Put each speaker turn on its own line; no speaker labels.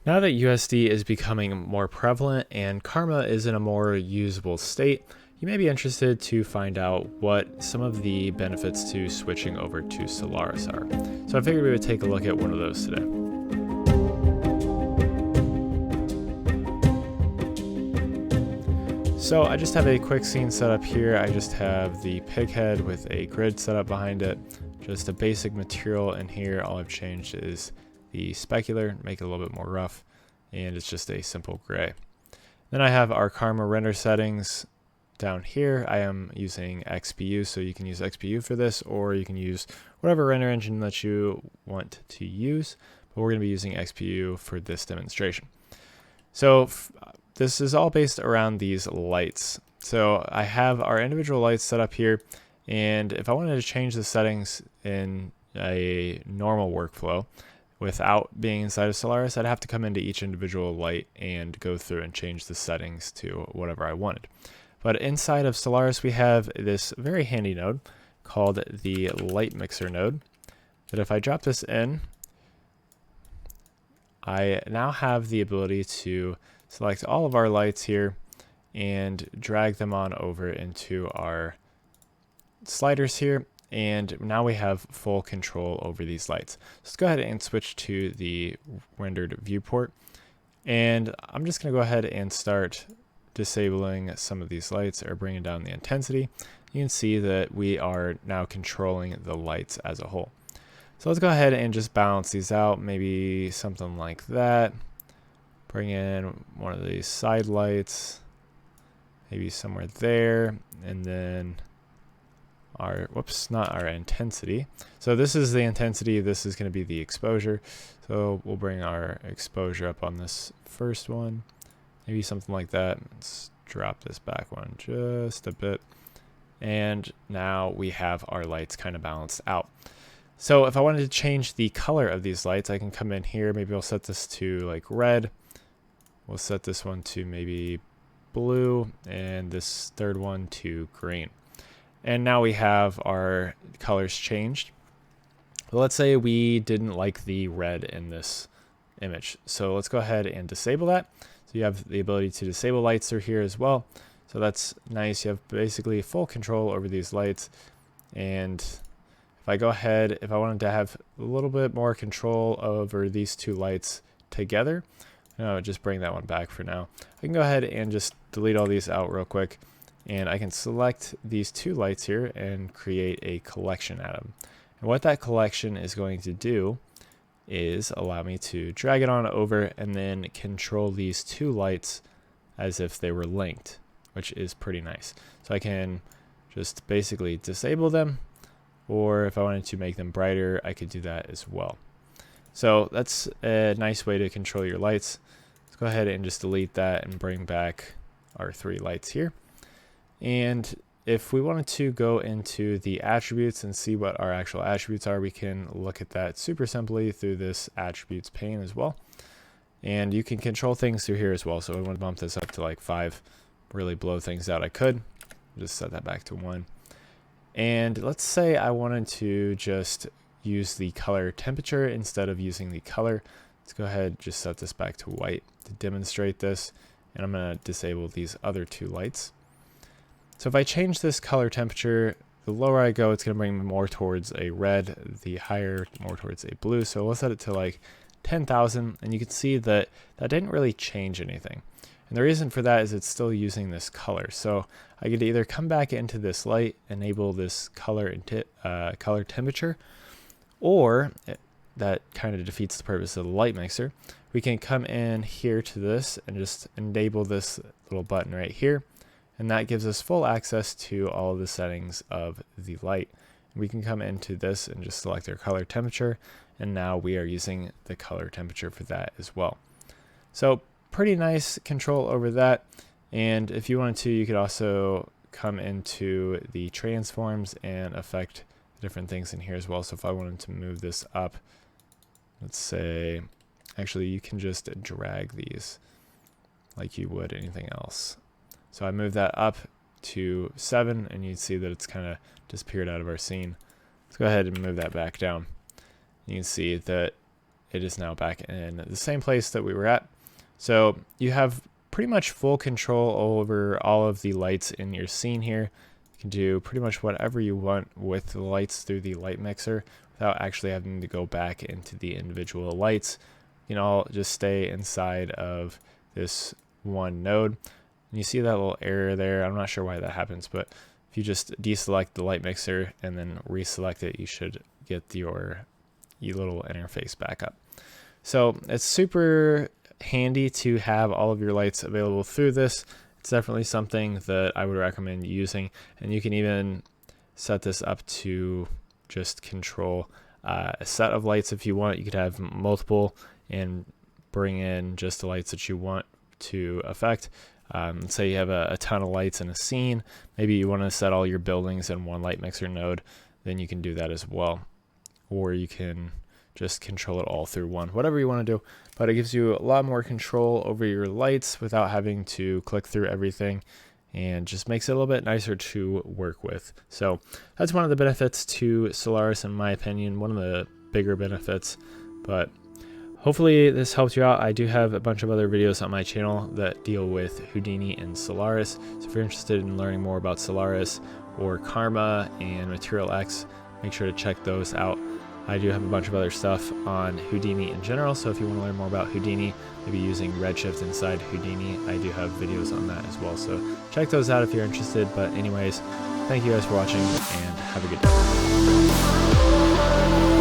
Now that USD is becoming more prevalent and Karma is in a more usable state, you may be interested to find out what some of the benefits to switching over to Solaris are. So I figured we would take a look at one of those today. So I just have a quick scene set up here. I just have the pig head with a grid set up behind it. Just a basic material in here. All I've changed is the specular, make it a little bit more rough, and it's just a simple gray. Then I have our Karma render settings down here. I am using XPU, so you can use XPU for this, or you can use whatever render engine that you want to use, but we're going to be using XPU for this demonstration. So this is all based around these lights. So I have our individual lights set up here, and if I wanted to change the settings in a normal workflow without being inside of Solaris, I'd have to come into each individual light and go through and change the settings to whatever I wanted. But inside of Solaris, we have this very handy node called the light mixer node, that if I drop this in, I now have the ability to select all of our lights here and drag them on over into our sliders here, and now we have full control over these lights. So let's go ahead and switch to the rendered viewport, and I'm just going to go ahead and start disabling some of these lights or bringing down the intensity. You can see that we are now controlling the lights as a whole. So let's go ahead and just balance these out, maybe something like that. Bring in one of these side lights, maybe somewhere there, and then our, not our intensity. So this is the intensity, this is going to be the exposure. So we'll bring our exposure up on this first one, maybe something like that. Let's drop this back one just a bit. And now we have our lights kind of balanced out. So if I wanted to change the color of these lights, I can come in here, maybe I'll set this to like red. We'll set this one to maybe blue, and this third one to green. And now we have our colors changed. But let's say we didn't like the red in this image. So let's go ahead and disable that. So you have the ability to disable lights through here as well. So that's nice. You have basically full control over these lights. And if I go ahead, if I wanted to have a little bit more control over these two lights together, no, just bring that one back for now. I can go ahead and just delete all these out real quick, and I can select these two lights here and create a collection atom. And what that collection is going to do is allow me to drag it on over and then control these two lights as if they were linked, which is pretty nice. So I can just basically disable them, or if I wanted to make them brighter, I could do that as well. So that's a nice way to control your lights. Let's go ahead and just delete that and bring back our three lights here. And if we wanted to go into the attributes and see what our actual attributes are, we can look at that super simply through this attributes pane as well. And you can control things through here as well. So I want to bump this up to like 5, really blow things out. I could just set that back to 1. And let's say I wanted to just use the color temperature instead of using the color. Let's go ahead and just set this back to white to demonstrate this. And I'm going to disable these other two lights. So if I change this color temperature, the lower I go, it's going to bring me more towards a red, the higher more towards a blue. So we'll set it to like 10,000, and you can see that that didn't really change anything. And the reason for that is it's still using this color. So I could either come back into this light, enable this color temperature, or that kind of defeats the purpose of the light mixer. We can come in here to this and just enable this little button right here. And that gives us full access to all of the settings of the light. We can come into this and just select our color temperature. And now we are using the color temperature for that as well. So pretty nice control over that. And if you wanted to, you could also come into the transforms and affect different things in here as well. So if I wanted to move this up, let's say, actually you can just drag these like you would anything else. So I move that up to 7, and you can see that it's kind of disappeared out of our scene. Let's go ahead and move that back down. You can see that it is now back in the same place that we were at. So you have pretty much full control over all of the lights in your scene here. You can do pretty much whatever you want with the lights through the light mixer without actually having to go back into the individual lights. You can all just stay inside of this one node. And you see that little error there. I'm not sure why that happens, but if you just deselect the light mixer and then reselect it, you should get your little interface back up. So it's super handy to have all of your lights available through this. It's definitely something that I would recommend using, and you can even set this up to just control a set of lights if you want. You could have multiple and bring in just the lights that you want to affect. Let's say you have a ton of lights in a scene. Maybe you want to set all your buildings in one light mixer node, then you can do that as well. Or you can just control it all through one, whatever you want to do. But it gives you a lot more control over your lights without having to click through everything, and just makes it a little bit nicer to work with. So that's one of the benefits to Solaris, in my opinion, one of the bigger benefits. But hopefully this helped you out. I do have a bunch of other videos on my channel that deal with Houdini and Solaris. So if you're interested in learning more about Solaris or Karma and Material X, make sure to check those out. I do have a bunch of other stuff on Houdini in general, so if you want to learn more about Houdini, maybe using Redshift inside Houdini, I do have videos on that as well. So check those out if you're interested. But anyways, thank you guys for watching, and have a good day.